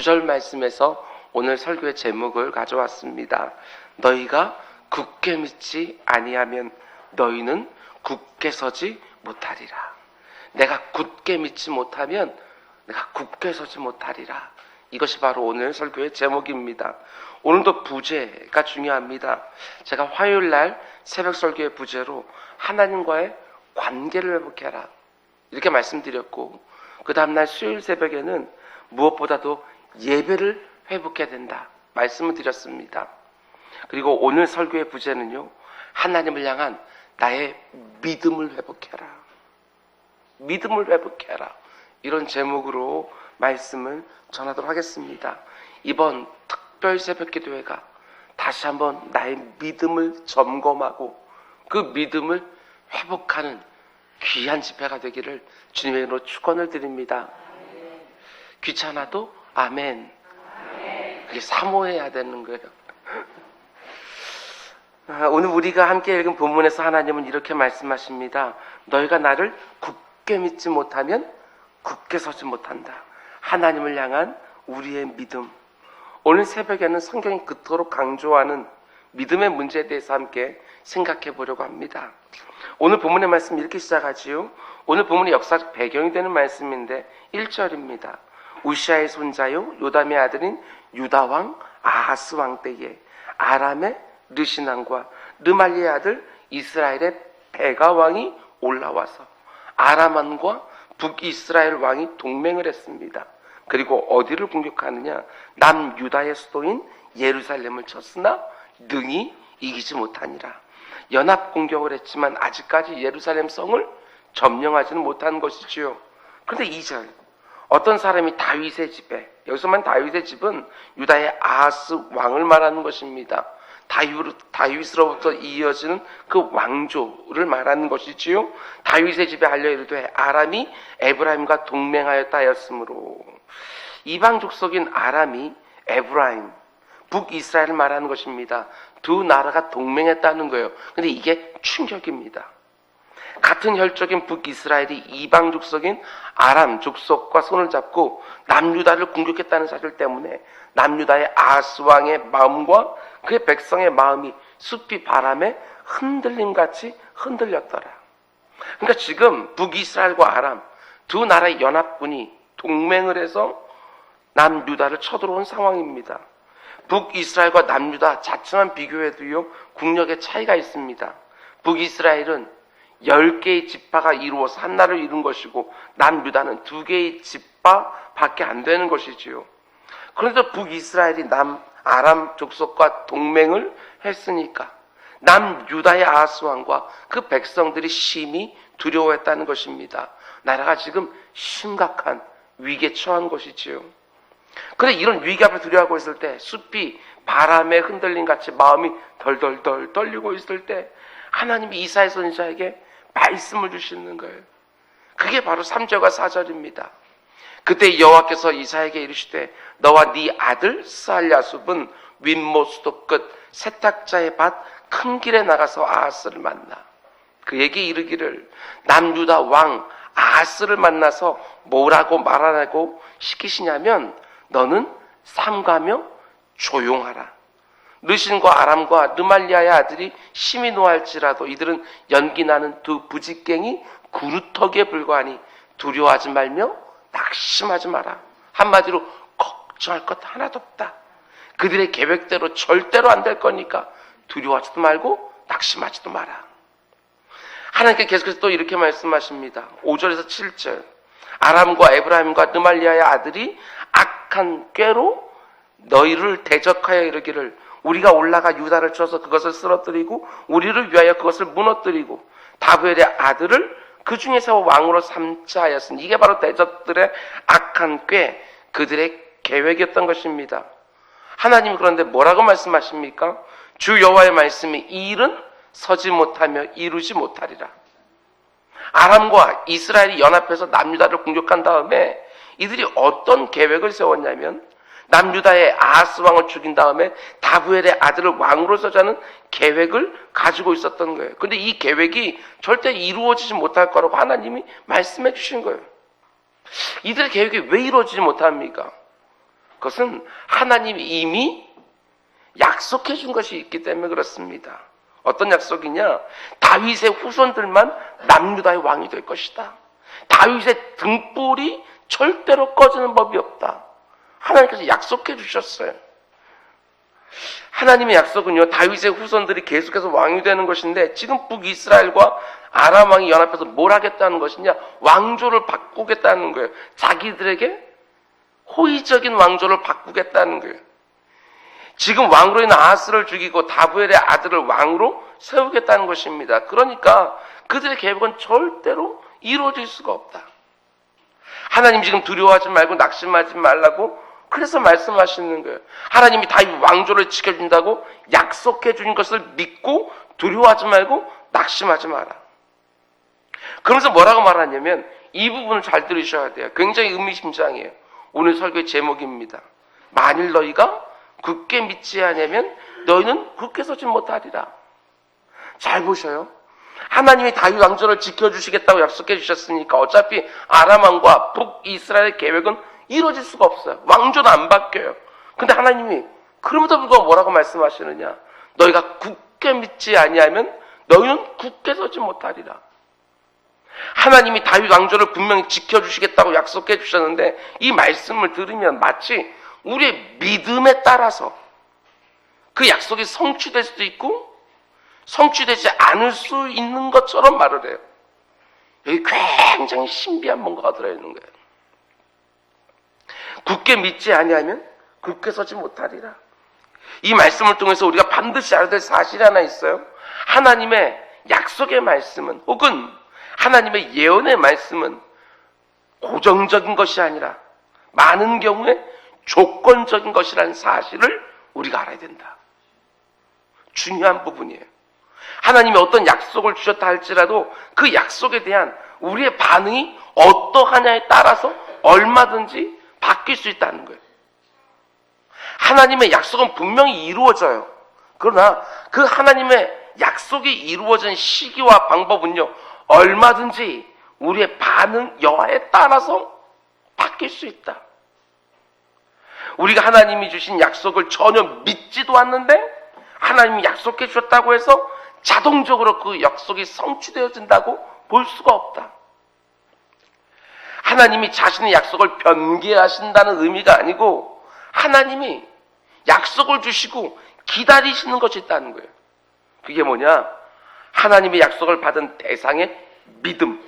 9절 말씀에서 오늘 설교의 제목을 가져왔습니다. 너희가 굳게 믿지 아니하면 너희는 굳게 서지 못하리라. 내가 굳게 믿지 못하면 내가 굳게 서지 못하리라. 이것이 바로 오늘 설교의 제목입니다. 오늘도 부제가 중요합니다. 제가 화요일날 새벽 설교의 부제로 하나님과의 관계를 회복해라 이렇게 말씀드렸고, 그 다음날 수요일 새벽에는 무엇보다도 예배를 회복해야 된다 말씀을 드렸습니다. 그리고 오늘 설교의 부제는요, 하나님을 향한 나의 믿음을 회복해라, 믿음을 회복해라, 이런 제목으로 말씀을 전하도록 하겠습니다. 이번 특별 새벽 기도회가 다시 한번 나의 믿음을 점검하고 그 믿음을 회복하는 귀한 집회가 되기를 주님의 이름으로 축원을 드립니다. 귀찮아도 아멘. 그게 사모해야 되는 거예요. 오늘 우리가 함께 읽은 본문에서 하나님은 이렇게 말씀하십니다. 너희가 나를 굳게 믿지 못하면 굳게 서지 못한다. 하나님을 향한 우리의 믿음. 오늘 새벽에는 성경이 그토록 강조하는 믿음의 문제에 대해서 함께 생각해 보려고 합니다. 오늘 본문의 말씀 이렇게 시작하지요. 오늘 본문의 역사적 배경이 되는 말씀인데 1절입니다. 우시아의 손자요 요담의 아들인 유다왕 아하스 왕 때에 아람의 르시난과 르말리의 아들 이스라엘의 베가 왕이 올라와서 아람 왕과 북이스라엘 왕이 동맹을 했습니다. 그리고 어디를 공격하느냐? 남유다의 수도인 예루살렘을 쳤으나 능히 이기지 못하니라. 연합 공격을 했지만 아직까지 예루살렘 성을 점령하지는 못한 것이지요. 그런데 2절, 어떤 사람이 다윗의 집에, 여기서만 다윗의 집은 유다의 아하스 왕을 말하는 것입니다. 다윗으로부터 이어지는 그 왕조를 말하는 것이지요. 다윗의 집에 알려 이르되 아람이 에브라임과 동맹하였다 하였으므로, 이방 족속인 아람이 에브라임, 북이스라엘을 말하는 것입니다. 두 나라가 동맹했다는 거예요. 근데 이게 충격입니다. 같은 혈족인 북이스라엘이 이방 족속인 아람 족속과 손을 잡고 남유다를 공격했다는 사실 때문에 남유다의 아하스 왕의 마음과 그의 백성의 마음이 숲이 바람에 흔들림같이 흔들렸더라. 그러니까 지금 북이스라엘과 아람 두 나라의 연합군이 동맹을 해서 남유다를 쳐들어온 상황입니다. 북이스라엘과 남유다 자체만 비교해도요, 국력의 차이가 있습니다. 북이스라엘은 10개의 지파가 이루어서 한 나라를 이룬 것이고 남유다는 2개의 지파밖에 안 되는 것이지요. 그런데 북이스라엘이 남아람 족속과 동맹을 했으니까 남유다의 아하스 왕과 그 백성들이 심히 두려워했다는 것입니다. 나라가 지금 심각한 위기에 처한 것이지요. 그런데 이런 위기 앞에 두려워하고 있을 때, 숲이 바람에 흔들림 같이 마음이 덜덜덜 떨리고 있을 때 하나님이 이사야 선지자에게 말씀을 주시는 거예요. 그게 바로 3절과 4절입니다. 그때 여호와께서 이사야에게 이르시되 너와 네 아들 스알랴숲은 윗모 수도 끝 세탁자의 밭 큰 길에 나가서 아하스를 만나 그에게 이르기를 남유다 왕 아하스를 만나서 뭐라고 말하라고 시키시냐면 너는 삼가며 조용하라. 르신과 아람과 르말리아의 아들이 심히 노할지라도 이들은 연기나는 두 부직갱이 구루터기에 불과하니 두려워하지 말며 낙심하지 마라. 한마디로 걱정할 것 하나도 없다. 그들의 계획대로 절대로 안 될 거니까 두려워하지도 말고 낙심하지도 마라. 하나님께 계속해서 또 이렇게 말씀하십니다. 5절에서 7절, 아람과 에브라임과 르말리아의 아들이 악한 꾀로 너희를 대적하여 이르기를 우리가 올라가 유다를 쳐서 그것을 쓰러뜨리고 우리를 위하여 그것을 무너뜨리고 다브엘의 아들을 그 중에서 왕으로 삼자 하였으니, 이게 바로 대적들의 악한 꾀, 그들의 계획이었던 것입니다. 하나님이 그런데 뭐라고 말씀하십니까? 주 여호와의 말씀이 이 일은 서지 못하며 이루지 못하리라. 아람과 이스라엘이 연합해서 남유다를 공격한 다음에 이들이 어떤 계획을 세웠냐면 남유다의 아하스 왕을 죽인 다음에 다브엘의 아들을 왕으로 서자는 계획을 가지고 있었던 거예요. 그런데 이 계획이 절대 이루어지지 못할 거라고 하나님이 말씀해 주신 거예요. 이들의 계획이 왜 이루어지지 못합니까? 그것은 하나님이 이미 약속해 준 것이 있기 때문에 그렇습니다. 어떤 약속이냐? 다윗의 후손들만 남유다의 왕이 될 것이다. 다윗의 등불이 절대로 꺼지는 법이 없다. 하나님께서 약속해 주셨어요. 하나님의 약속은요, 다윗의 후손들이 계속해서 왕이 되는 것인데, 지금 북이스라엘과 아람 왕이 연합해서 뭘 하겠다는 것이냐? 왕조를 바꾸겠다는 거예요. 자기들에게 호의적인 왕조를 바꾸겠다는 거예요. 지금 왕으로 있는 아하스를 죽이고 다부엘의 아들을 왕으로 세우겠다는 것입니다. 그러니까 그들의 계획은 절대로 이루어질 수가 없다. 하나님 지금 두려워하지 말고 낙심하지 말라고 그래서 말씀하시는 거예요. 하나님이 다윗 왕조를 지켜준다고 약속해 준 것을 믿고 두려워하지 말고 낙심하지 마라. 그러면서 뭐라고 말하냐면 이 부분을 잘 들으셔야 돼요. 굉장히 의미심장해요. 오늘 설교의 제목입니다. 만일 너희가 굳게 믿지 않으면 너희는 굳게 서지 못하리라. 잘 보셔요. 하나님이 다윗 왕조를 지켜주시겠다고 약속해 주셨으니까 어차피 아람 왕과 북이스라엘의 계획은 이루어질 수가 없어요. 왕조는 안 바뀌어요. 근데 하나님이 그럼에도 불구하고 뭐라고 말씀하시느냐? 너희가 굳게 믿지 아니하면 너희는 굳게 서지 못하리라. 하나님이 다윗 왕조를 분명히 지켜주시겠다고 약속해 주셨는데 이 말씀을 들으면 마치 우리의 믿음에 따라서 그 약속이 성취될 수도 있고 성취되지 않을 수 있는 것처럼 말을 해요. 여기 굉장히 신비한 뭔가가 들어있는 거예요. 굳게 믿지 아니하면 굳게 서지 못하리라. 이 말씀을 통해서 우리가 반드시 알아야 될 사실이 하나 있어요. 하나님의 약속의 말씀은 혹은 하나님의 예언의 말씀은 고정적인 것이 아니라 많은 경우에 조건적인 것이라는 사실을 우리가 알아야 된다. 중요한 부분이에요. 하나님이 어떤 약속을 주셨다 할지라도 그 약속에 대한 우리의 반응이 어떠하냐에 따라서 얼마든지 바뀔 수 있다는 거예요. 하나님의 약속은 분명히 이루어져요. 그러나 그 하나님의 약속이 이루어진 시기와 방법은요, 얼마든지 우리의 반응 여하에 따라서 바뀔 수 있다. 우리가 하나님이 주신 약속을 전혀 믿지도 않는데 하나님이 약속해 주셨다고 해서 자동적으로 그 약속이 성취되어진다고 볼 수가 없다. 하나님이 자신의 약속을 변개하신다는 의미가 아니고 하나님이 약속을 주시고 기다리시는 것이 있다는 거예요. 그게 뭐냐? 하나님의 약속을 받은 대상의 믿음.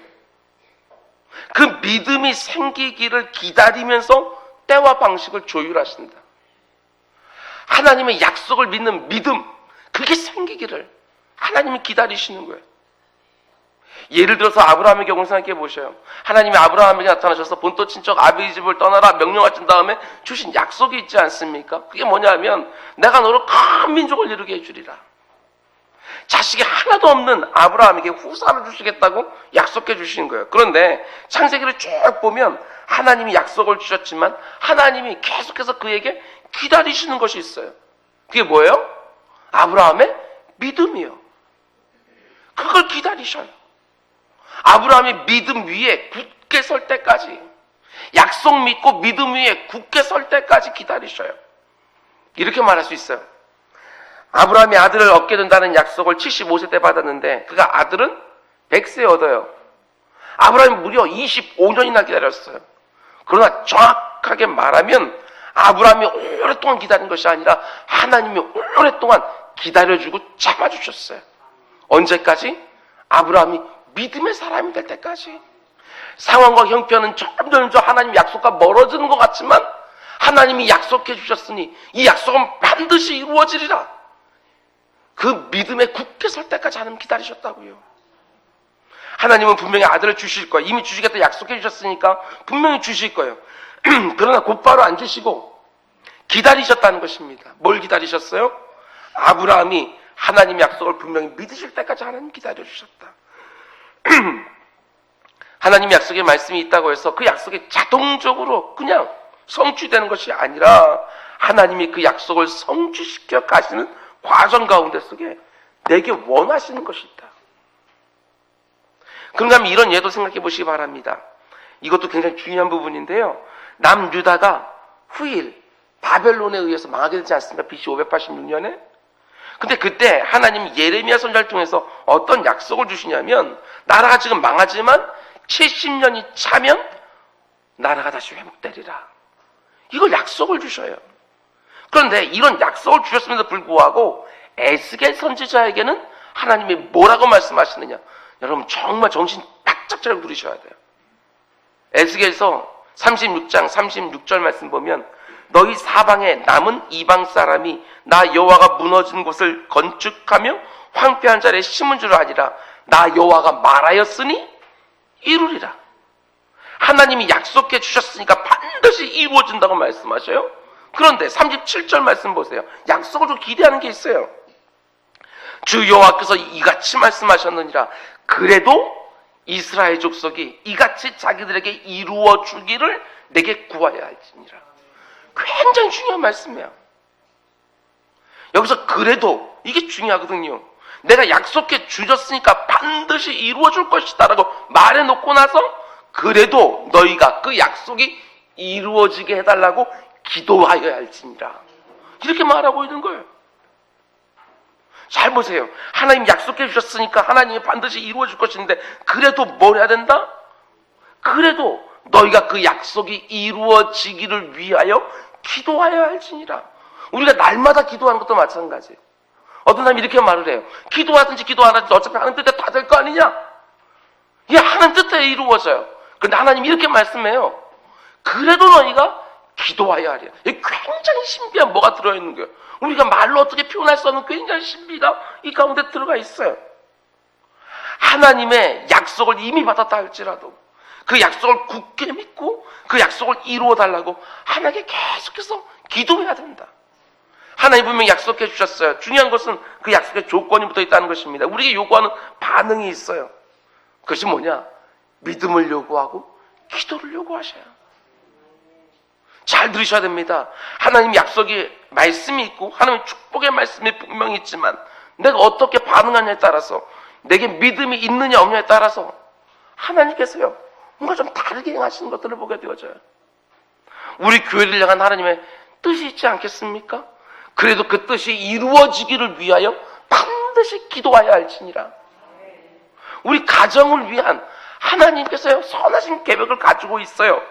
그 믿음이 생기기를 기다리면서 때와 방식을 조율하신다. 하나님의 약속을 믿는 믿음, 그게 생기기를 하나님이 기다리시는 거예요. 예를 들어서 아브라함의 경우를 생각해 보셔요. 하나님이 아브라함에게 나타나셔서 본토 친척 아비의 집을 떠나라 명령하신 다음에 주신 약속이 있지 않습니까? 그게 뭐냐면 내가 너를 큰 민족을 이루게 해주리라. 자식이 하나도 없는 아브라함에게 후사를 주시겠다고 약속해 주신 거예요. 그런데 창세기를 쭉 보면 하나님이 약속을 주셨지만 하나님이 계속해서 그에게 기다리시는 것이 있어요. 그게 뭐예요? 아브라함의 믿음이요. 그걸 기다리셔요. 아브라함이 믿음 위에 굳게 설 때까지, 약속 믿고 믿음 위에 굳게 설 때까지 기다리셔요. 이렇게 말할 수 있어요. 아브라함이 아들을 얻게 된다는 약속을 75세 때 받았는데 그가 아들은 100세에 얻어요. 아브라함이 무려 25년이나 기다렸어요. 그러나 정확하게 말하면 아브라함이 오랫동안 기다린 것이 아니라 하나님이 오랫동안 기다려주고 참아주셨어요. 언제까지? 아브라함이 믿음의 사람이 될 때까지. 상황과 형편은 점점 하나님 약속과 멀어지는 것 같지만 하나님이 약속해 주셨으니 이 약속은 반드시 이루어지리라. 그 믿음에 굳게 설 때까지 하나님 기다리셨다고요. 하나님은 분명히 아들을 주실 거예요. 이미 주시겠다 약속해 주셨으니까 분명히 주실 거예요. 그러나 곧바로 안 주시고 기다리셨다는 것입니다. 뭘 기다리셨어요? 아브라함이 하나님의 약속을 분명히 믿으실 때까지 하나님 기다려주셨다. 하나님 약속의 말씀이 있다고 해서 그 약속이 자동적으로 그냥 성취되는 것이 아니라 하나님이 그 약속을 성취시켜 가시는 과정 가운데 속에 내게 원하시는 것이 있다. 그런가 하면 이런 예도 생각해 보시기 바랍니다. 이것도 굉장히 중요한 부분인데요. 남유다가 후일 바벨론에 의해서 망하게 되지 않습니까? BC 586년에. 근데 그때 하나님이 예레미야 선지자를 통해서 어떤 약속을 주시냐면, 나라가 지금 망하지만 70년이 차면 나라가 다시 회복되리라. 이걸 약속을 주셔요. 그런데 이런 약속을 주셨음에도 불구하고 에스겔 선지자에게는 하나님이 뭐라고 말씀하시느냐? 여러분 정말 정신 바짝 차리고 들으셔야 돼요. 에스겔서 36장 36절 말씀 보면, 너희 사방에 남은 이방 사람이 나 여호와가 무너진 곳을 건축하며 황폐한 자리에 심은 줄 아니라 나 여호와가 말하였으니 이루리라. 하나님이 약속해 주셨으니까 반드시 이루어진다고 말씀하셔요. 그런데 37절 말씀 보세요. 약속을 좀 기대하는 게 있어요. 주 여호와께서 이같이 말씀하셨느니라. 그래도 이스라엘 족속이 이같이 자기들에게 이루어 주기를 내게 구하여야 할지니라. 굉장히 중요한 말씀이에요. 여기서 그래도 이게 중요하거든요. 내가 약속해 주셨으니까 반드시 이루어 줄 것이다 라고 말해놓고 나서 그래도 너희가 그 약속이 이루어지게 해달라고 기도하여야 할지니라. 이렇게 말하고 있는 거예요. 잘 보세요. 하나님 약속해 주셨으니까 하나님이 반드시 이루어 줄 것인데, 그래도 뭘 해야 된다? 그래도 너희가 그 약속이 이루어지기를 위하여 기도하여야 할지니라. 우리가 날마다 기도하는 것도 마찬가지예요. 어떤 사람이 이렇게 말을 해요. 기도하든지 기도 안 하든지 어차피 하나님 뜻에 다 될 거 아니냐? 이게 하나님 뜻에 이루어져요. 그런데 하나님이 이렇게 말씀해요. 그래도 너희가 기도하여야 하리라. 이게 굉장히 신비한 뭐가 들어있는 거예요. 우리가 말로 어떻게 표현할 수 없는 굉장히 신비가 이 가운데 들어가 있어요. 하나님의 약속을 이미 받았다 할지라도 그 약속을 굳게 믿고 그 약속을 이루어 달라고 하나님께 계속해서 기도해야 된다. 하나님 분명히 약속해 주셨어요. 중요한 것은 그 약속에 조건이 붙어 있다는 것입니다. 우리에게 요구하는 반응이 있어요. 그것이 뭐냐? 믿음을 요구하고 기도를 요구하셔요. 잘 들으셔야 됩니다. 하나님 약속이 말씀이 있고 하나님의 축복의 말씀이 분명히 있지만 내가 어떻게 반응하냐에 따라서, 내게 믿음이 있느냐 없느냐에 따라서 하나님께서요 뭔가 좀 다르게 행하시는 것들을 보게 되어져요. 우리 교회를 향한 하나님의 뜻이 있지 않겠습니까? 그래도 그 뜻이 이루어지기를 위하여 반드시 기도하여야 할지니라. 우리 가정을 위한 하나님께서요 선하신 계획을 가지고 있어요.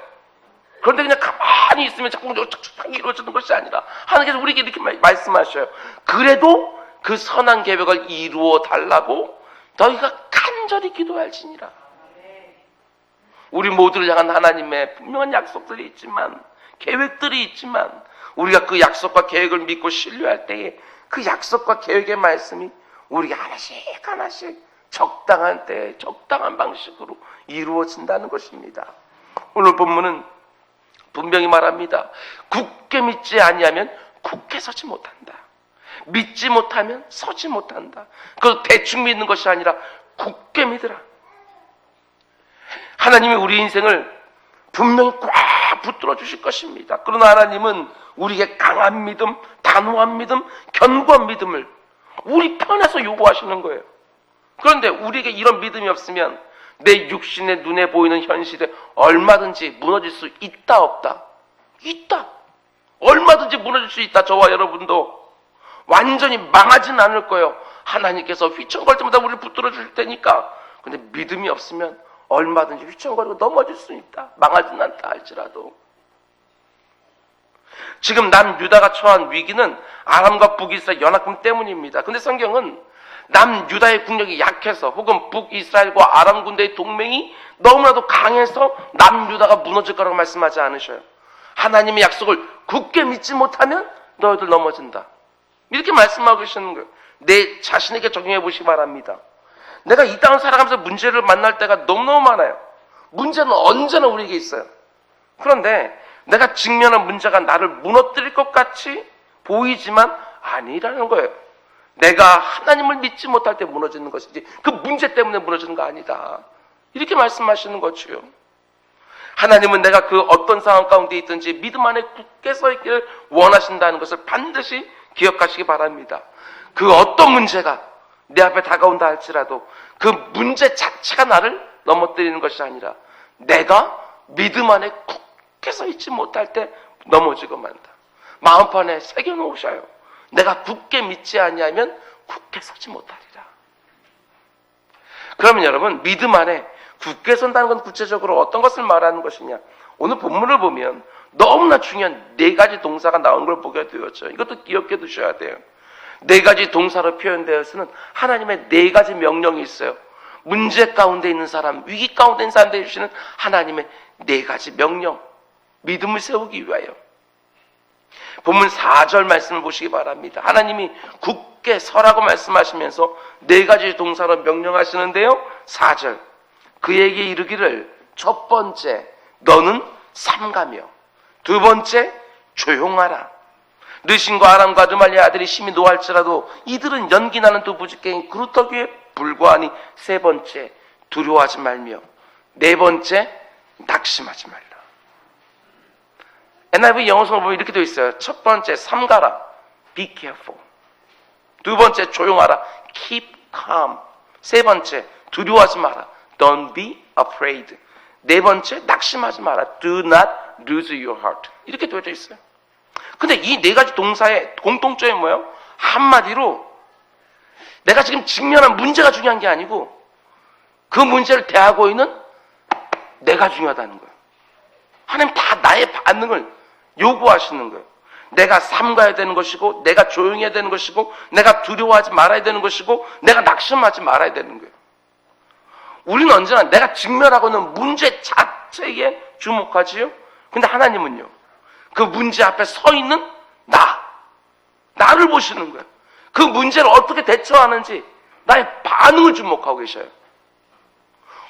그런데 그냥 가만히 있으면 자꾸 착착 이루어지는 것이 아니라 하나님께서 우리에게 이렇게 말씀하셔요. 그래도 그 선한 계획을 이루어 달라고 너희가 간절히 기도할지니라. 우리 모두를 향한 하나님의 분명한 약속들이 있지만, 계획들이 있지만, 우리가 그 약속과 계획을 믿고 신뢰할 때에 그 약속과 계획의 말씀이 우리가 하나씩 하나씩 적당한 때에 적당한 방식으로 이루어진다는 것입니다. 오늘 본문은 분명히 말합니다. 굳게 믿지 아니하면 굳게 서지 못한다. 믿지 못하면 서지 못한다. 그것도 대충 믿는 것이 아니라 굳게 믿으라. 하나님이 우리 인생을 분명히 꽉 붙들어 주실 것입니다. 그러나 하나님은 우리에게 강한 믿음, 단호한 믿음, 견고한 믿음을 우리 편에서 요구하시는 거예요. 그런데 우리에게 이런 믿음이 없으면 내 육신의 눈에 보이는 현실에 얼마든지 무너질 수 있다 없다? 있다. 얼마든지 무너질 수 있다. 저와 여러분도 완전히 망하진 않을 거예요. 하나님께서 휘청거릴 때마다 우리를 붙들어 주실 테니까. 근데 믿음이 없으면 얼마든지 휘청거리고 넘어질 수 있다. 망하진 않다 할지라도. 지금 남유다가 처한 위기는 아람과 북이스라엘 연합군 때문입니다. 근데 성경은 남유다의 국력이 약해서 혹은 북이스라엘과 아람 군대의 동맹이 너무나도 강해서 남유다가 무너질 거라고 말씀하지 않으셔요. 하나님의 약속을 굳게 믿지 못하면 너희들 넘어진다. 이렇게 말씀하고 계시는 거예요. 내 자신에게 적용해 보시기 바랍니다. 내가 이 땅을 살아가면서 문제를 만날 때가 너무너무 많아요. 문제는 언제나 우리에게 있어요. 그런데 내가 직면한 문제가 나를 무너뜨릴 것 같이 보이지만 아니라는 거예요. 내가 하나님을 믿지 못할 때 무너지는 것이지 그 문제 때문에 무너지는 거 아니다. 이렇게 말씀하시는 거지요. 하나님은 내가 그 어떤 상황 가운데 있든지 믿음 안에 굳게 서 있기를 원하신다는 것을 반드시 기억하시기 바랍니다. 그 어떤 문제가 내 앞에 다가온다 할지라도 그 문제 자체가 나를 넘어뜨리는 것이 아니라 내가 믿음 안에 굳게 서 있지 못할 때 넘어지고 만다. 마음판에 새겨놓으셔요. 내가 굳게 믿지 아니하면 굳게 서지 못하리라. 그러면 여러분, 믿음 안에 굳게 선다는 건 구체적으로 어떤 것을 말하는 것이냐? 오늘 본문을 보면 너무나 중요한 네 가지 동사가 나온 걸 보게 되었죠. 이것도 기억해 두셔야 돼요. 네 가지 동사로 표현되어서는 하나님의 네 가지 명령이 있어요. 문제 가운데 있는 사람, 위기 가운데 있는 사람들에게 주시는 하나님의 네 가지 명령, 믿음을 세우기 위하여. 본문 4절 말씀을 보시기 바랍니다. 하나님이 굳게 서라고 말씀하시면서 네 가지 동사로 명령하시는데요. 4절, 그에게 이르기를 첫 번째 너는 삼가며, 두 번째 조용하라. 르신과 아람과 르말리의 아들이 심히 노할지라도 이들은 연기나는 두 부지깽이 그루터기에 불과하니, 세 번째 두려워하지 말며, 네 번째 낙심하지 말라. NIV 영어성을 보면 이렇게 되어 있어요. 첫 번째 삼가라, be careful. 두 번째 조용하라, keep calm. 세 번째 두려워하지 마라, don't be afraid. 네 번째 낙심하지 마라, do not lose your heart. 이렇게 되어 있어요. 근데 이 네 가지 동사의 공통점이 뭐예요? 한마디로 내가 지금 직면한 문제가 중요한 게 아니고 그 문제를 대하고 있는 내가 중요하다는 거예요. 하나님 다 나의 반응을 요구하시는 거예요. 내가 삼가야 되는 것이고, 내가 조용해야 되는 것이고, 내가 두려워하지 말아야 되는 것이고, 내가 낙심하지 말아야 되는 거예요. 우리는 언제나 내가 직면하고 있는 문제 자체에 주목하지요. 근데 하나님은요, 그 문제 앞에 서 있는 나를 보시는 거예요. 그 문제를 어떻게 대처하는지 나의 반응을 주목하고 계셔요.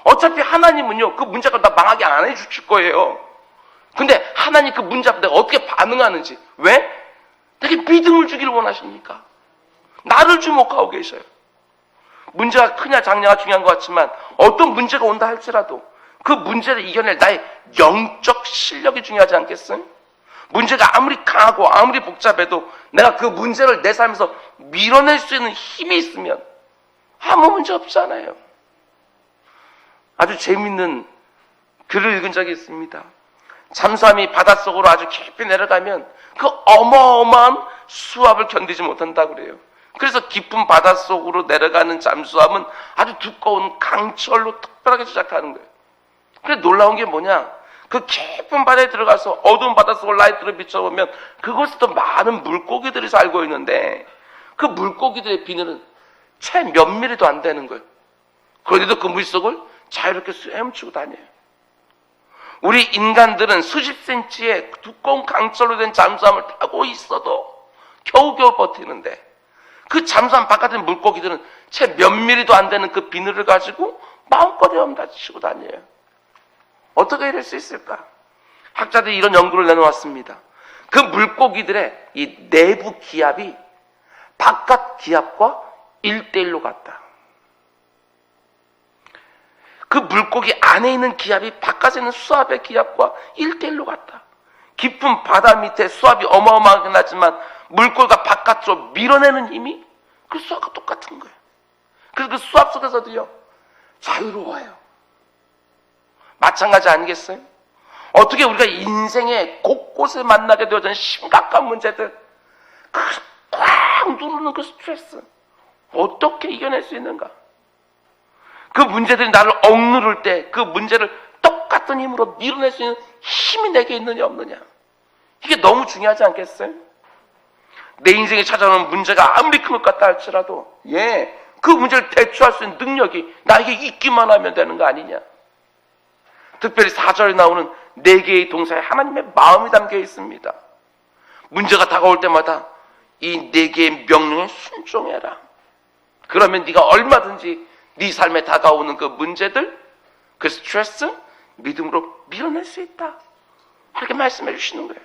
어차피 하나님은요, 그 문제가 나 망하게 안 해주실 거예요. 근데 하나님 그 문제 앞에 내가 어떻게 반응하는지, 왜? 내게 믿음을 주기를 원하십니까? 나를 주목하고 계셔요. 문제가 크냐 작냐가 중요한 것 같지만 어떤 문제가 온다 할지라도 그 문제를 이겨낼 나의 영적 실력이 중요하지 않겠어요? 문제가 아무리 강하고 아무리 복잡해도 내가 그 문제를 내 삶에서 밀어낼 수 있는 힘이 있으면 아무 문제 없잖아요. 아주 재밌는 글을 읽은 적이 있습니다. 잠수함이 바닷속으로 아주 깊이 내려가면 그 어마어마한 수압을 견디지 못한다고 그래요. 그래서 깊은 바닷속으로 내려가는 잠수함은 아주 두꺼운 강철로 특별하게 제작하는 거예요. 그래 놀라운 게 뭐냐? 그 깊은 바다에 들어가서 어두운 바닷속을 라이트로 비춰보면 그곳에 또 많은 물고기들이 살고 있는데 그 물고기들의 비늘은 채 몇 미리도 안 되는 거예요. 그런데도 그 물속을 자유롭게 헤엄치고 다녀요. 우리 인간들은 수십 센치의 두꺼운 강철로 된 잠수함을 타고 있어도 겨우겨우 버티는데 그 잠수함 바깥에 물고기들은 채 몇 미리도 안 되는 그 비늘을 가지고 마음껏 헤엄다치고 다녀요. 어떻게 이럴 수 있을까? 학자들이 이런 연구를 내놓았습니다. 그 물고기들의 이 내부 기압이 바깥 기압과 1:1로 같다. 그 물고기 안에 있는 기압이 바깥에 있는 수압의 기압과 1:1로 같다. 깊은 바다 밑에 수압이 어마어마하게 나지만 물고기가 바깥으로 밀어내는 힘이 그 수압과 똑같은 거예요. 그래서 그 수압 속에서도요, 자유로워요. 마찬가지 아니겠어요? 어떻게 우리가 인생의 곳곳에 만나게 되어진 심각한 문제들, 꽉 누르는 그 스트레스, 어떻게 이겨낼 수 있는가? 그 문제들이 나를 억누를 때 그 문제를 똑같은 힘으로 밀어낼 수 있는 힘이 내게 있느냐 없느냐, 이게 너무 중요하지 않겠어요? 내 인생에 찾아오는 문제가 아무리 큰 것 같다 할지라도 그 문제를 대처할 수 있는 능력이 나에게 있기만 하면 되는 거 아니냐. 특별히 4절에 나오는 4개의 동사에 하나님의 마음이 담겨 있습니다. 문제가 다가올 때마다 이 4개의 명령에 순종해라. 그러면 네가 얼마든지 네 삶에 다가오는 그 문제들, 그 스트레스, 믿음으로 밀어낼 수 있다. 이렇게 말씀해 주시는 거예요.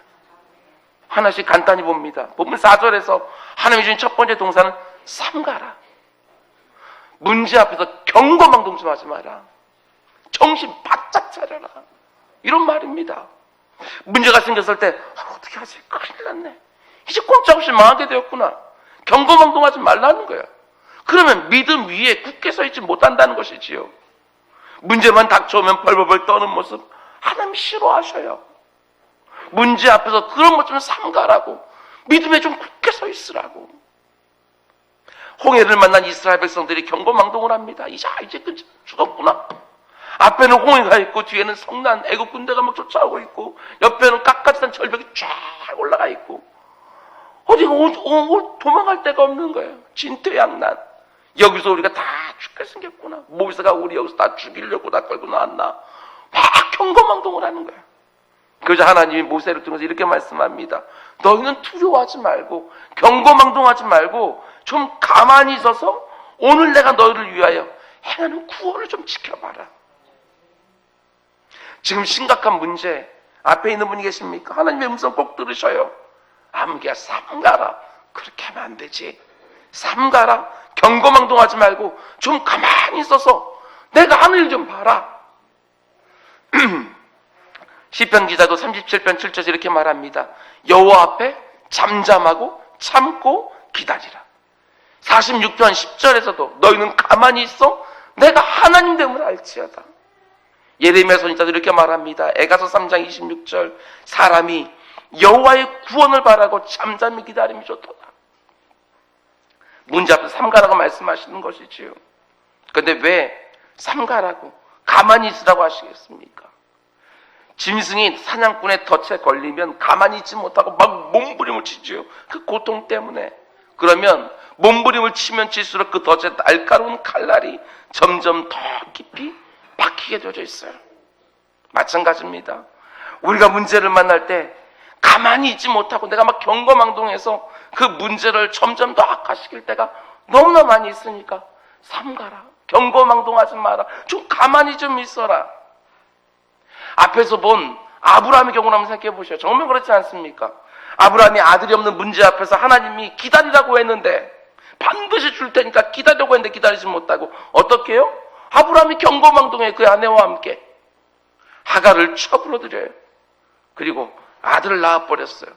하나씩 간단히 봅니다. 본문 4절에서 하나님이 주신 첫 번째 동사는 삼가라. 문제 앞에서 경거망동심하지 마라. 정신 바짝 차려라. 이런 말입니다. 문제가 생겼을 때 어떻게 하지? 큰일 났네. 이제 꼼짝없이 망하게 되었구나. 경거망동하지 말라는 거야. 그러면 믿음 위에 굳게 서 있지 못한다는 것이지요. 문제만 닥쳐오면 벌벌벌 떠는 모습 하나님 싫어하셔요. 문제 앞에서 그런 것 좀 삼가라고, 믿음에 좀 굳게 서 있으라고. 홍해를 만난 이스라엘 백성들이 경고망동을 합니다. 이제 죽었구나. 앞에는 홍해가 있고 뒤에는 성난 애국 군대가 막 쫓아오고 있고 옆에는 깎아지던 절벽이 쫙 올라가 있고 어디가 도망갈 데가 없는 거예요. 진퇴양난. 여기서 우리가 다 죽게 생겼구나. 모세가 우리 여기서 다 죽이려고 다 끌고 나왔나. 막 경고망동을 하는 거예요. 그래서 하나님이 모세를 통해서 이렇게 말씀합니다. 너희는 두려워하지 말고 경고망동하지 말고 좀 가만히 있어서 오늘 내가 너희를 위하여 행하는 구원을 좀 지켜봐라. 지금 심각한 문제 앞에 있는 분이 계십니까? 하나님의 음성 꼭 들으셔요. 암기야 삼가라. 그렇게 하면 안 되지. 삼가라. 경고망동하지 말고 좀 가만히 있어서 내가 하는 일 좀 봐라. 시편 기자도 37편 7절에서 이렇게 말합니다. 여호와 앞에 잠잠하고 참고 기다리라. 46편 10절에서도 너희는 가만히 있어 내가 하나님 됨을 알지어다. 예레미야 선지자도 이렇게 말합니다. 에가서 3장 26절 사람이 여호와의 구원을 바라고 잠잠히 기다림이 좋도다. 문제 앞에서 삼가라고 말씀하시는 것이지요. 그런데 왜 삼가라고 가만히 있으라고 하시겠습니까? 짐승이 사냥꾼의 덫에 걸리면 가만히 있지 못하고 막 몸부림을 치지요. 그 고통 때문에. 그러면 몸부림을 치면 칠수록 그 덫에 날카로운 칼날이 점점 더 깊이 박히게 되어져 있어요. 마찬가지입니다. 우리가 문제를 만날 때 가만히 있지 못하고 내가 막 경거망동해서 그 문제를 점점 더 악화시킬 때가 너무나 많이 있으니까 삼가라. 경거망동하지 마라. 좀 가만히 좀 있어라. 앞에서 본 아브라함의 경우를 한번 생각해 보셔요. 정말 그렇지 않습니까? 아브라함이 아들이 없는 문제 앞에서 하나님이 기다리라고 했는데 반드시 줄 테니까 기다리려고 했는데 기다리지 못하고 어떻게 해요? 아브라함이 경거망동해 그 아내와 함께 하갈을 쳐불어들여요. 그리고 아들을 낳아버렸어요.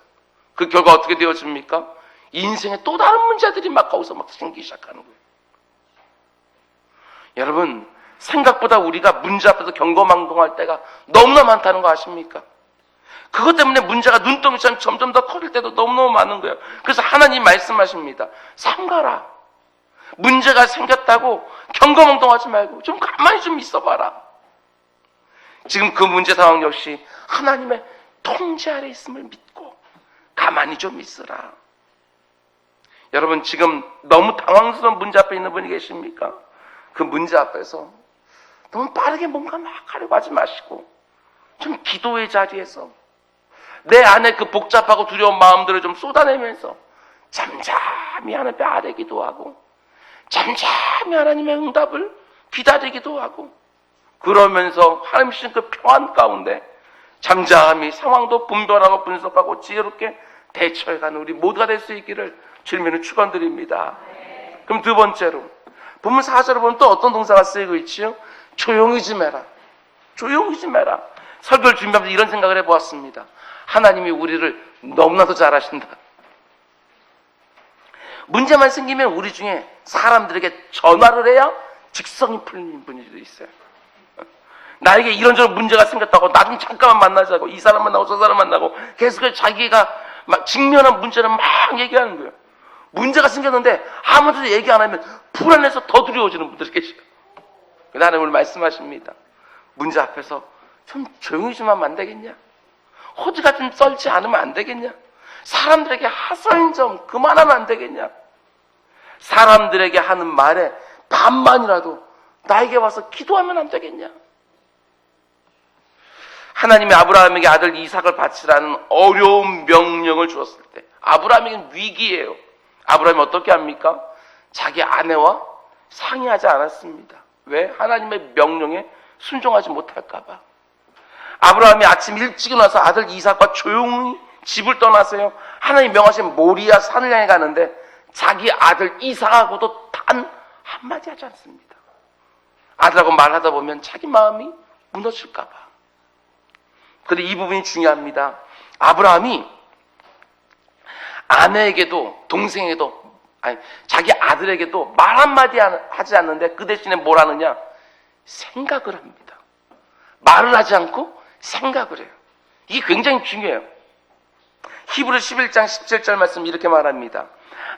그 결과 어떻게 되어집니까? 인생에 또 다른 문제들이 막 거기서 막 생기기 시작하는 거예요. 여러분, 생각보다 우리가 문제 앞에서 경거망동할 때가 너무나 많다는 거 아십니까? 그것 때문에 문제가 눈덩이처럼 점점 더 커질 때도 너무너무 많은 거예요. 그래서 하나님 말씀하십니다. 삼가라. 문제가 생겼다고 경거망동하지 말고 좀 가만히 좀 있어봐라. 지금 그 문제 상황 역시 하나님의 통제 아래 있음을 믿고 가만히 좀 있으라. 여러분, 지금 너무 당황스러운 문제 앞에 있는 분이 계십니까? 그 문제 앞에서 너무 빠르게 뭔가 막 하려고 하지 마시고 좀 기도의 자리에서 내 안에 그 복잡하고 두려운 마음들을 좀 쏟아내면서 잠잠히 하나님 아래 기도하고 잠잠히 하나님의 응답을 기다리기도 하고 그러면서 하나님 주신 그 평안 가운데 잠잠히 상황도 분별하고 분석하고 지혜롭게 대처해가는 우리 모두가 될 수 있기를 주님의 축원드립니다. 그럼 두 번째로 본문 4절을 보면 또 어떤 동사가 쓰이고 있지요? 조용히 좀 해라. 조용히 좀 해라. 설교를 준비하면서 이런 생각을 해보았습니다. 하나님이 우리를 너무나도 잘 아신다. 문제만 생기면 우리 중에 사람들에게 전화를 해야 직성이 풀리는 분들도 있어요. 나에게 이런저런 문제가 생겼다고 나 좀 잠깐만 만나자고 이 사람 만나고 저 사람 만나고 계속 자기가 막 직면한 문제를 막 얘기하는 거예요. 문제가 생겼는데 아무도 얘기 안 하면 불안해서 더 두려워지는 분들이 계셔요. 하나님 오늘 말씀하십니다. 문제 앞에서 좀 조용히 좀 하면 안 되겠냐? 호지가 좀 썰지 않으면 안 되겠냐? 사람들에게 하소연 좀 그만하면 안 되겠냐? 사람들에게 하는 말에 반만이라도 나에게 와서 기도하면 안 되겠냐? 하나님이 아브라함에게 아들 이삭을 바치라는 어려운 명령을 주었을 때 아브라함에게는 위기예요. 아브라함이 어떻게 합니까? 자기 아내와 상의하지 않았습니다. 왜? 하나님의 명령에 순종하지 못할까 봐. 아브라함이 아침 일찍 일어나서 아들 이삭과 조용히 집을 떠나서요. 하나님 명하신 모리아 산을 향해 가는데 자기 아들 이삭하고도 단 한마디 하지 않습니다. 아들하고 말하다 보면 자기 마음이 무너질까 봐. 그런데 이 부분이 중요합니다. 아브라함이 아내에게도 동생에게도 아니 자기 아들에게도 말 한마디 하지 않는데 그 대신에 뭘 하느냐? 생각을 합니다. 말을 하지 않고 생각을 해요. 이게 굉장히 중요해요. 히브리 11장 17절 말씀 이렇게 말합니다.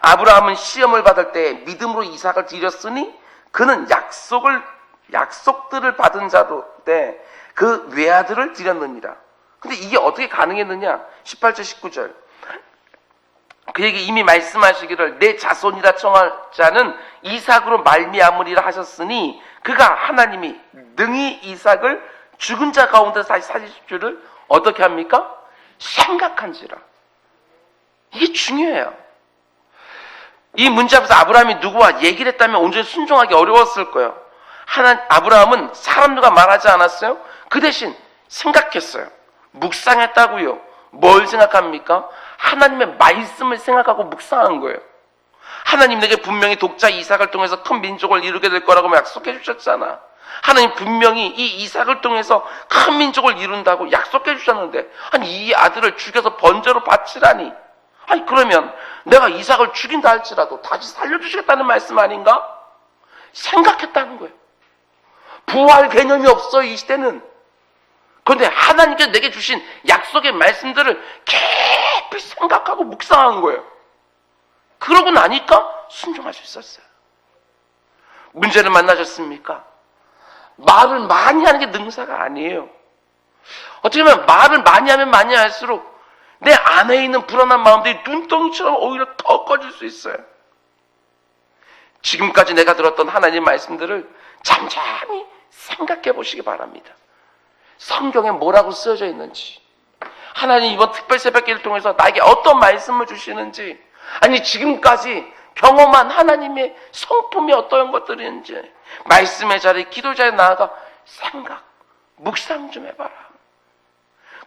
아브라함은 시험을 받을 때 믿음으로 이삭을 드렸으니 그는 약속들을 받은 자로 때 그 외아들을 드렸느니라. 근데 이게 어떻게 가능했느냐? 18절 19절. 그에게 이미 말씀하시기를 내 자손이라 청할 자는 이삭으로 말미암으리라 하셨으니 그가 하나님이 능히 이삭을 죽은 자 가운데서 다시 살리실 줄을 어떻게 합니까? 생각한지라. 이게 중요해요. 이 문제 앞에서 아브라함이 누구와 얘기를 했다면 온전히 순종하기 어려웠을 거예요. 아브라함은 사람들과 말하지 않았어요. 그 대신 생각했어요. 묵상했다고요. 뭘 생각합니까? 하나님의 말씀을 생각하고 묵상한 거예요. 하나님 내게 분명히 독자 이삭을 통해서 큰 민족을 이루게 될 거라고 약속해 주셨잖아. 하나님 분명히 이 이삭을 통해서 큰 민족을 이룬다고 약속해 주셨는데 아니 이 아들을 죽여서 번제로 바치라니. 아니 그러면 내가 이삭을 죽인다 할지라도 다시 살려주시겠다는 말씀 아닌가? 생각했다는 거예요. 부활 개념이 없어요 이 시대는. 그런데 하나님께서 내게 주신 약속의 말씀들을 깊이 생각하고 묵상한 거예요. 그러고 나니까 순종할 수 있었어요. 문제를 만나셨습니까? 말을 많이 하는 게 능사가 아니에요. 어떻게 보면 말을 많이 하면 많이 할수록 내 안에 있는 불안한 마음들이 눈덩이처럼 오히려 더 커질 수 있어요. 지금까지 내가 들었던 하나님 말씀들을 잠잠히 생각해 보시기 바랍니다. 성경에 뭐라고 쓰여져 있는지, 하나님 이번 특별 새벽기를 통해서 나에게 어떤 말씀을 주시는지, 아니 지금까지 경험한 하나님의 성품이 어떤 것들인지 말씀의 자리에 기도 자리에 나아가 묵상 좀 해봐라.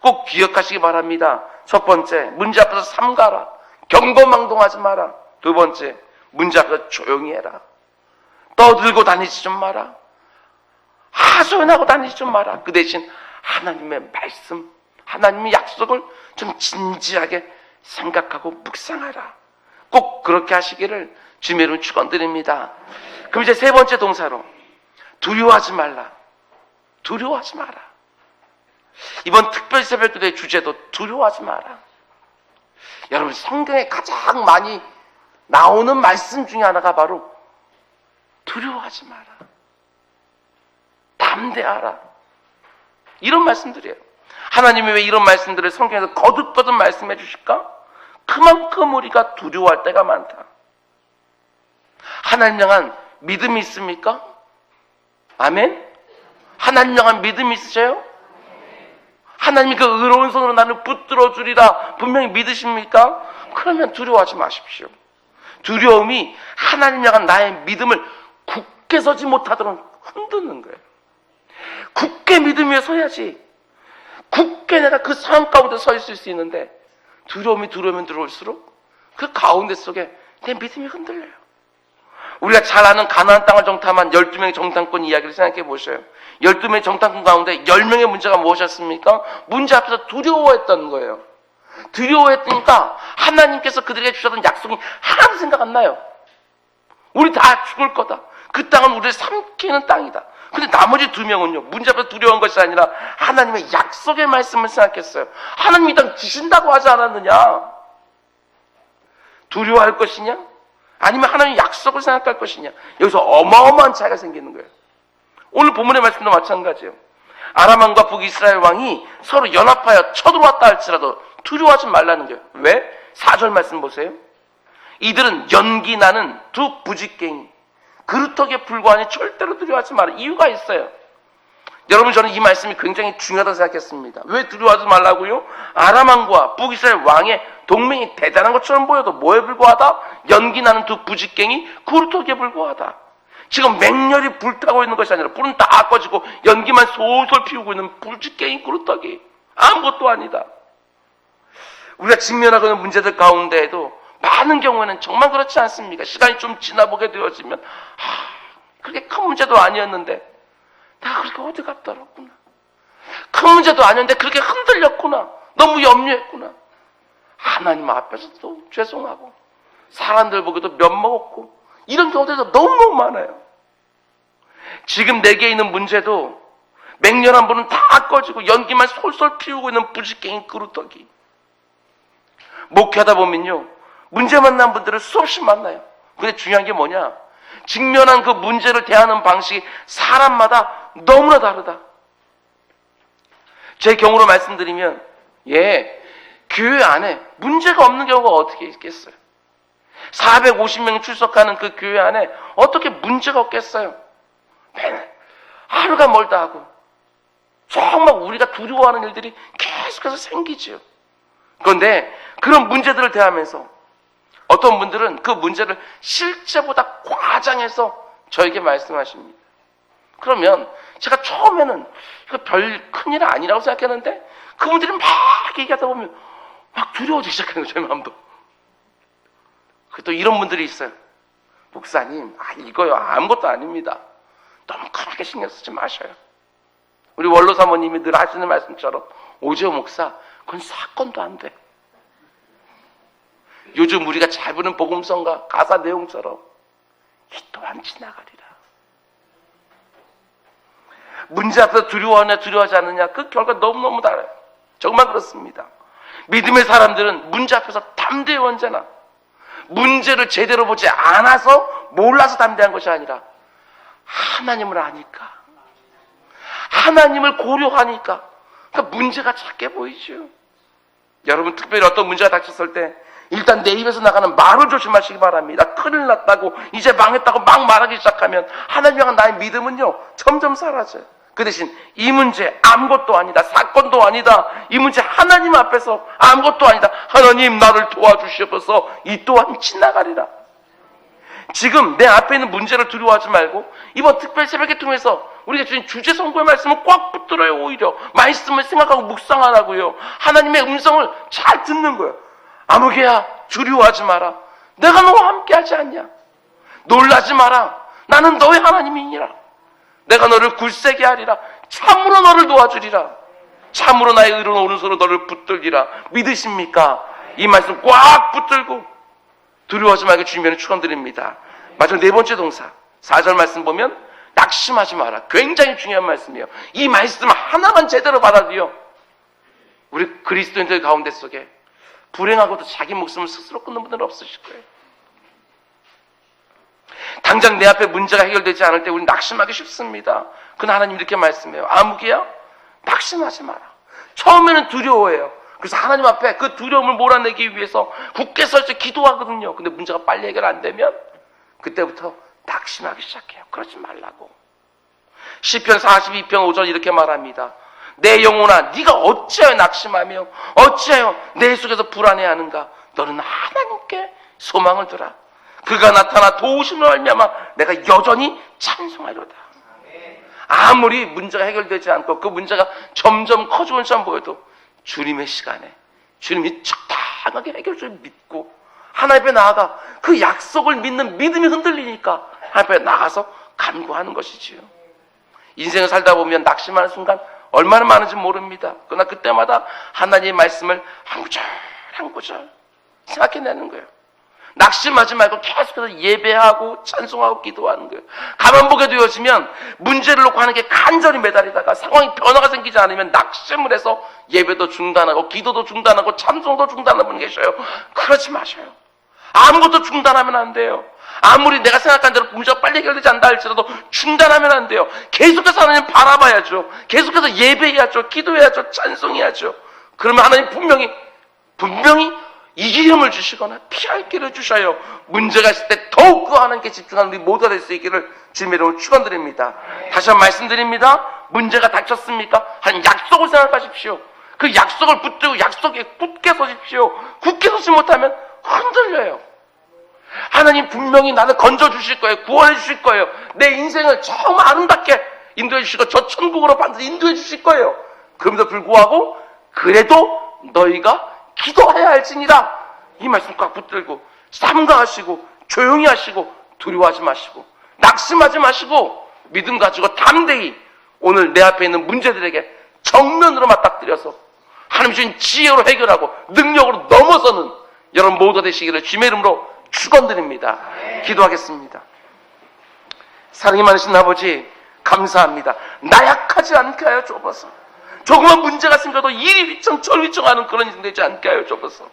꼭 기억하시기 바랍니다. 첫 번째, 문제 앞에서 삼가라. 경거망동하지 마라. 두 번째, 문제 앞에서 조용히 해라. 떠들고 다니지 좀 마라. 하소연하고 다니지 좀 마라. 그 대신 하나님의 말씀, 하나님의 약속을 좀 진지하게 생각하고 묵상하라. 꼭 그렇게 하시기를 주님의 이름으로 축원드립니다. 그럼 이제 세 번째 동사로 두려워하지 말라. 두려워하지 마라. 이번 특별 새벽기도의 주제도 두려워하지 마라. 여러분 성경에 가장 많이 나오는 말씀 중에 하나가 바로 두려워하지 마라. 담대하라. 이런 말씀들이에요. 하나님이 왜 이런 말씀들을 성경에서 거듭거듭 말씀해 주실까? 그만큼 우리가 두려워할 때가 많다. 하나님 향한 믿음이 있습니까? 아멘? 하나님 향한 믿음이 있으세요? 하나님이 그 의로운 손으로 나를 붙들어 주리라 분명히 믿으십니까? 그러면 두려워하지 마십시오. 두려움이 하나님 향한 나의 믿음을 굳게 서지 못하도록 흔드는 거예요. 굳게 믿음 위에 서야지. 굳게 내가 그 상황 가운데 서 있을 수 있는데 두려움이 들어오면 들어올수록 그 가운데 속에 내 믿음이 흔들려요. 우리가 잘 아는 가나안 땅을 정탐한 12명의 정탐꾼 이야기를 생각해 보셔요. 12명의 정탐꾼 가운데 10명의 문제가 무엇이었습니까? 문제 앞에서 두려워했던 거예요. 두려워했으니까 하나님께서 그들에게 주셨던 약속이 하나도 생각 안 나요. 우리 다 죽을 거다. 그 땅은 우리를 삼키는 땅이다. 근데 나머지 2명은요, 문제 앞에서 두려운 것이 아니라 하나님의 약속의 말씀을 생각했어요. 하나님이 이 땅 주신다고 하지 않았느냐? 두려워할 것이냐? 아니면 하나님의 약속을 생각할 것이냐? 여기서 어마어마한 차이가 생기는 거예요. 오늘 본문의 말씀도 마찬가지예요. 아람 왕과 북이스라엘 왕이 서로 연합하여 쳐들어왔다 할지라도 두려워하지 말라는 거예요. 왜? 4절 말씀 보세요. 이들은 연기 나는 두 부직갱이, 그루터기에 불과하니 절대로 두려워하지 마라. 이유가 있어요. 여러분, 저는 이 말씀이 굉장히 중요하다고 생각했습니다. 왜 두려워하지 말라고요? 아람 왕과 북이스라엘 왕의 동맹이 대단한 것처럼 보여도 뭐에 불과하다? 연기 나는 두 부직갱이, 그루터기에 불과하다. 지금 맹렬히 불타고 있는 것이 아니라 불은 다 꺼지고 연기만 솔솔 피우고 있는 부직갱이, 그루터기. 아무것도 아니다. 우리가 직면하고 있는 문제들 가운데에도 많은 경우에는 정말 그렇지 않습니까? 시간이 좀 지나보게 되어지면 그렇게 큰 문제도 아니었는데 내가 그렇게 어디 갔다 왔구나. 큰 문제도 아니었는데 그렇게 흔들렸구나. 너무 염려했구나. 하나님 앞에서도 죄송하고 사람들 보기도 면먹었고 이런 경우들도 너무너무 많아요. 지금 내게 있는 문제도 맹렬한 불은 다 꺼지고 연기만 솔솔 피우고 있는 부직갱이, 그루터기. 목회하다 보면요, 문제 만난 분들을 수없이 만나요. 근데 중요한 게 뭐냐? 직면한 그 문제를 대하는 방식이 사람마다 너무나 다르다. 제 경우로 말씀드리면, 교회 안에 문제가 없는 경우가 어떻게 있겠어요? 450명이 출석하는 그 교회 안에 어떻게 문제가 없겠어요? 맨날 하루가 멀다 하고 정말 우리가 두려워하는 일들이 계속해서 생기죠. 그런데 그런 문제들을 대하면서 어떤 분들은 그 문제를 실제보다 과장해서 저에게 말씀하십니다. 그러면 제가 처음에는 이거 별 큰일 아니라고 생각했는데 그분들이 막 얘기하다 보면 막 두려워지기 시작하는 거예요, 제 마음도. 또 이런 분들이 있어요. 목사님, 이거요 아무것도 아닙니다. 너무 크게 신경 쓰지 마셔요. 우리 원로 사모님이 늘 하시는 말씀처럼, 오재호 목사, 그건 사건도 안 돼. 요즘 우리가 잘 부르는 복음성가 가사 내용처럼 이 또한 지나가리라. 문제 앞에서 두려워하느냐 두려워하지 않느냐, 그 결과 너무너무 달라요. 정말 그렇습니다. 믿음의 사람들은 문제 앞에서 담대히 언제나 문제를 제대로 보지 않아서 몰라서 담대한 것이 아니라 하나님을 아니까, 하나님을 고려하니까 그러니까 문제가 작게 보이죠. 여러분, 특별히 어떤 문제가 닥쳤을 때 일단 내 입에서 나가는 말을 조심하시기 바랍니다. 큰일 났다고, 이제 망했다고 막 말하기 시작하면 하나님 향한 나의 믿음은요 점점 사라져요. 그 대신 이 문제 아무것도 아니다, 사건도 아니다, 이 문제 하나님 앞에서 아무것도 아니다, 하나님 나를 도와주시옵소서, 이 또한 지나가리라. 지금 내 앞에 있는 문제를 두려워하지 말고 이번 특별 새벽에 통해서 우리가 주신 주제 선고의 말씀을 꽉 붙들어요. 오히려 말씀을 생각하고 묵상하라고요. 하나님의 음성을 잘 듣는 거예요. 아무개야, 두려워하지 마라. 내가 너와 함께하지 않냐. 놀라지 마라. 나는 너의 하나님이니라. 내가 너를 굳세게 하리라. 참으로 너를 도와주리라. 참으로 나의 의로운 오른손으로 너를 붙들리라. 믿으십니까? 이 말씀 꽉 붙들고 두려워하지 말고 주님께 축원드립니다. 마지막 네 번째 동사, 4절 말씀 보면 낙심하지 마라. 굉장히 중요한 말씀이에요. 이 말씀 하나만 제대로 받아들여 우리 그리스도인들 가운데 속에 불행하고도 자기 목숨을 스스로 끊는 분들은 없으실 거예요. 당장 내 앞에 문제가 해결되지 않을 때 우리 낙심하기 쉽습니다. 그러나 하나님 이렇게 말씀해요. 아무개야, 낙심하지 마라. 처음에는 두려워해요. 그래서 하나님 앞에 그 두려움을 몰아내기 위해서 굳게 설치 기도하거든요. 근데 문제가 빨리 해결 안 되면 그때부터 낙심하기 시작해요. 그러지 말라고. 시편 42편 5절 이렇게 말합니다. 내 영혼아, 네가 어찌하여 낙심하며 어찌하여 내 속에서 불안해하는가. 너는 하나님께 소망을 두라. 그가 나타나 도우심을 말미암아 내가 여전히 찬송하리로다. 아무리 문제가 해결되지 않고 그 문제가 점점 커지고 있는 보여도 주님의 시간에 주님이 적당하게 해결을 믿고 하나님 앞에 나아가 그 약속을 믿는 믿음이 흔들리니까 하나님 앞에 나가서 간구하는 것이지요. 인생을 살다 보면 낙심하는 순간 얼마나 많은지 모릅니다. 그러나 그때마다 하나님의 말씀을 한 구절 한 구절 생각해내는 거예요. 낙심하지 말고 계속해서 예배하고 찬송하고 기도하는 거예요. 가만 보게 되어지면 문제를 놓고 하는 게 간절히 매달리다가 상황이 변화가 생기지 않으면 낙심을 해서 예배도 중단하고 기도도 중단하고 찬송도 중단하는 분 계셔요. 그러지 마셔요. 아무것도 중단하면 안 돼요. 아무리 내가 생각한 대로 문제가 빨리 해결되지 않다 할지라도 중단하면 안 돼요. 계속해서 하나님 바라봐야죠. 계속해서 예배해야죠. 기도해야죠. 찬송해야죠. 그러면 하나님 분명히 이기름을 주시거나 피할 길을 주셔요. 문제가 있을 때 더욱 그 하나님께 집중하는 우리 모두가 될 수 있기를 주님의 이름으로 축원드립니다. 다시 한번 말씀드립니다. 문제가 닥쳤습니까? 한 약속을 생각하십시오. 그 약속을 붙들고 약속에 굳게 서십시오. 굳게 서지 못하면 흔들려요. 하나님 분명히 나를 건져주실 거예요. 구원해 주실 거예요. 내 인생을 정말 아름답게 인도해 주시고 저 천국으로 반드시 인도해 주실 거예요. 그럼에도 불구하고 그래도 너희가 기도해야 할지니라. 이 말씀 꽉 붙들고 삼가하시고 조용히 하시고 두려워하지 마시고 낙심하지 마시고 믿음 가지고 담대히 오늘 내 앞에 있는 문제들에게 정면으로 맞닥뜨려서 하나님 주신 지혜로 해결하고 능력으로 넘어서는 여러분 모두가 되시기를 주님의 이름으로 축원드립니다. 기도하겠습니다. 사랑이 많으신 아버지 감사합니다. 나약하지 않게 하여 주옵소서. 조그만 문제가 생겨도 이리 휘청 저리 휘청하는 그런 인생 되지 않게 하여 주옵소서.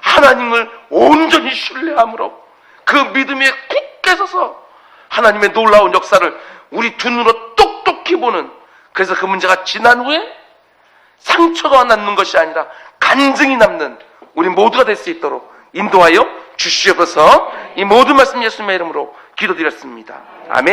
하나님을 온전히 신뢰함으로 그 믿음에 굳게 서서 하나님의 놀라운 역사를 우리 두 눈으로 똑똑히 보는, 그래서 그 문제가 지난 후에 상처가 남는 것이 아니라 간증이 남는 우리 모두가 될 수 있도록 인도하여 주시옵소서. 이 모든 말씀 예수님의 이름으로 기도드렸습니다. 아멘.